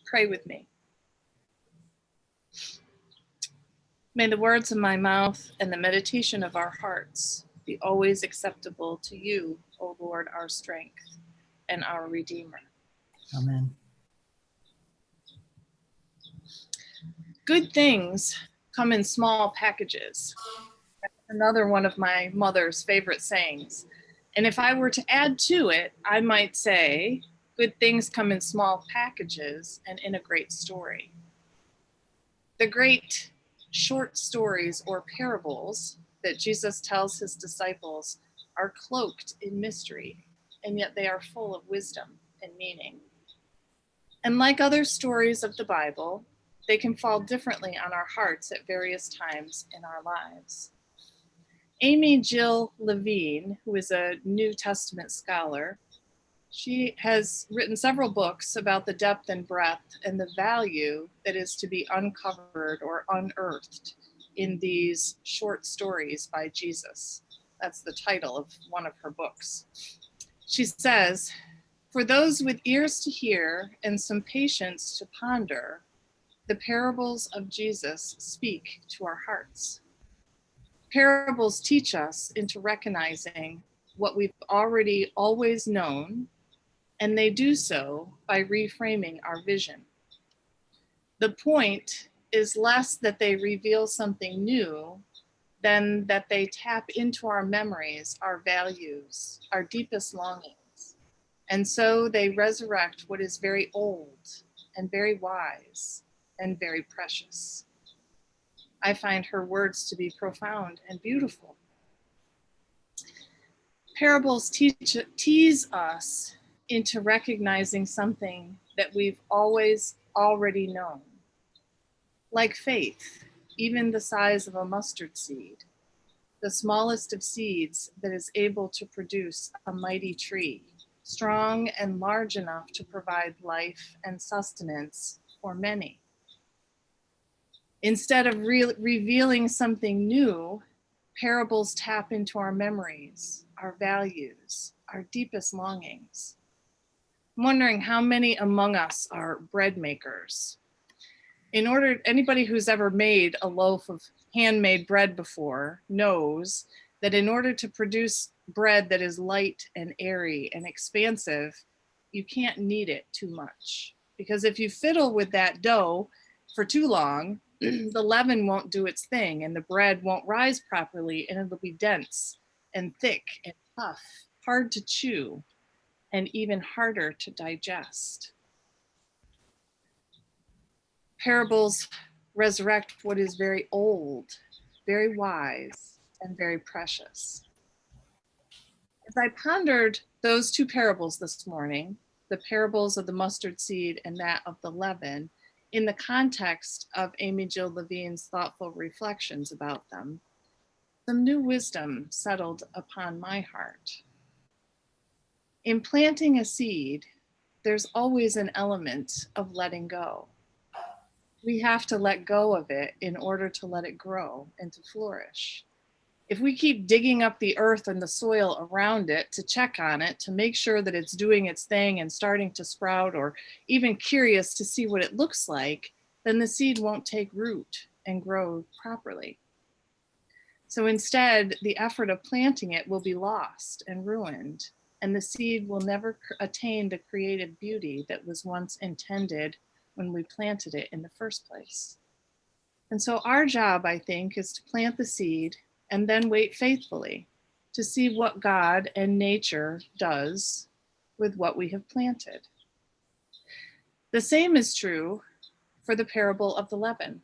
Pray with me. May the words of my mouth and the meditation of our hearts be always acceptable to you, O Lord, our strength and our Redeemer. Amen. Good things come in small packages. That's another one of my mother's favorite sayings. And if I were to add to it, I might say, good things come in small packages and in a great story. The great short stories or parables that Jesus tells his disciples are cloaked in mystery, and yet they are full of wisdom and meaning. And like other stories of the Bible, they can fall differently on our hearts at various times in our lives. Amy Jill Levine, who is a New Testament scholar, she has written several books about the depth and breadth and the value that is to be uncovered or unearthed in these short stories by Jesus. That's the title of one of her books. She says, "For those with ears to hear and some patience to ponder, the parables of Jesus speak to our hearts. Parables teach us into recognizing what we've already always known, and they do so by reframing our vision. The point is less that they reveal something new than that they tap into our memories, our values, our deepest longings. And so they resurrect what is very old and very wise and very precious." I find her words to be profound and beautiful. Parables tease us into recognizing something that we've always already known. Like faith, even the size of a mustard seed, the smallest of seeds that is able to produce a mighty tree, strong and large enough to provide life and sustenance for many. Instead of revealing something new, parables tap into our memories, our values, our deepest longings. I'm wondering how many among us are bread makers. Anybody who's ever made a loaf of handmade bread before knows that in order to produce bread that is light and airy and expansive, you can't knead it too much. Because if you fiddle with that dough for too long, the leaven won't do its thing and the bread won't rise properly, and it'll be dense and thick and tough, hard to chew, and even harder to digest. Parables resurrect what is very old, very wise, and very precious. As I pondered those two parables this morning, the parables of the mustard seed and that of the leaven, in the context of Amy Jill Levine's thoughtful reflections about them, some new wisdom settled upon my heart. In planting a seed, there's always an element of letting go. We have to let go of it in order to let it grow and to flourish. If we keep digging up the earth and the soil around it to check on it, to make sure that it's doing its thing and starting to sprout, or even curious to see what it looks like, then the seed won't take root and grow properly. So instead, the effort of planting it will be lost and ruined, and the seed will never attain the creative beauty that was once intended when we planted it in the first place. And so our job, I think, is to plant the seed and then wait faithfully to see what God and nature does with what we have planted. The same is true for the parable of the leaven.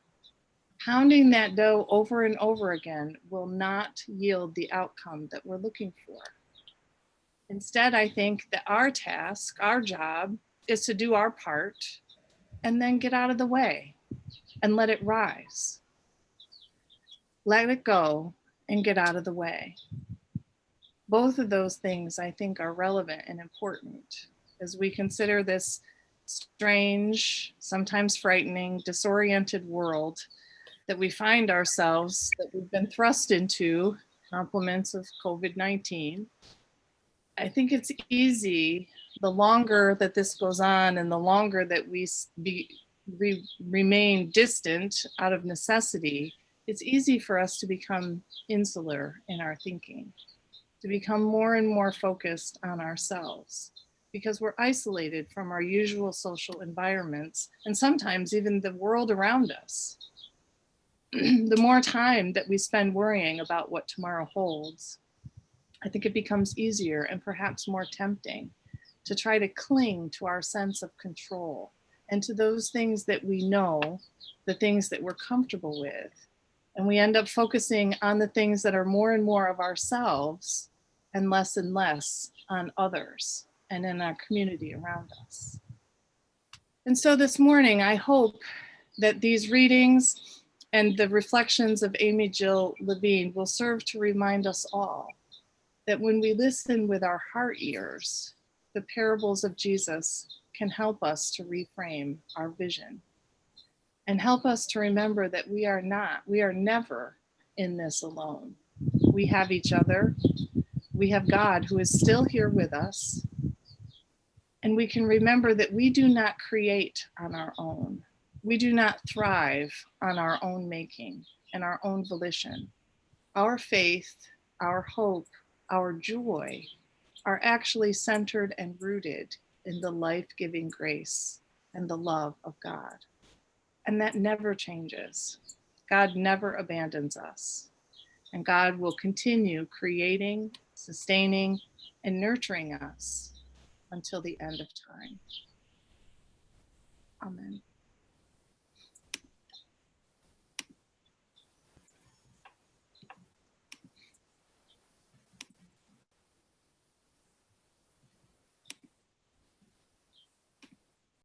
Pounding that dough over and over again will not yield the outcome that we're looking for. Instead, I think that our task, our job, is to do our part and then get out of the way and let it rise. Let it go and get out of the way. Both of those things, I think, are relevant and important as we consider this strange, sometimes frightening, disoriented world that we find ourselves, that we've been thrust into, compliments of COVID-19. I think it's easy the longer that this goes on and the longer that we remain distant out of necessity, it's easy for us to become insular in our thinking, to become more and more focused on ourselves, because we're isolated from our usual social environments and sometimes even the world around us. The more time that we spend worrying about what tomorrow holds, I think it becomes easier and perhaps more tempting to try to cling to our sense of control and to those things that we know, the things that we're comfortable with. And we end up focusing on the things that are more and more of ourselves and less on others and in our community around us. And so this morning, I hope that these readings and the reflections of Amy Jill Levine will serve to remind us all that when we listen with our heart ears, the parables of Jesus can help us to reframe our vision and help us to remember that we are never in this alone. We have each other. We have God who is still here with us. And we can remember that we do not create on our own. We do not thrive on our own making and our own volition. Our faith, our hope, our joy are actually centered and rooted in the life-giving grace and the love of God. And that never changes. God never abandons us. And God will continue creating, sustaining, and nurturing us until the end of time. Amen.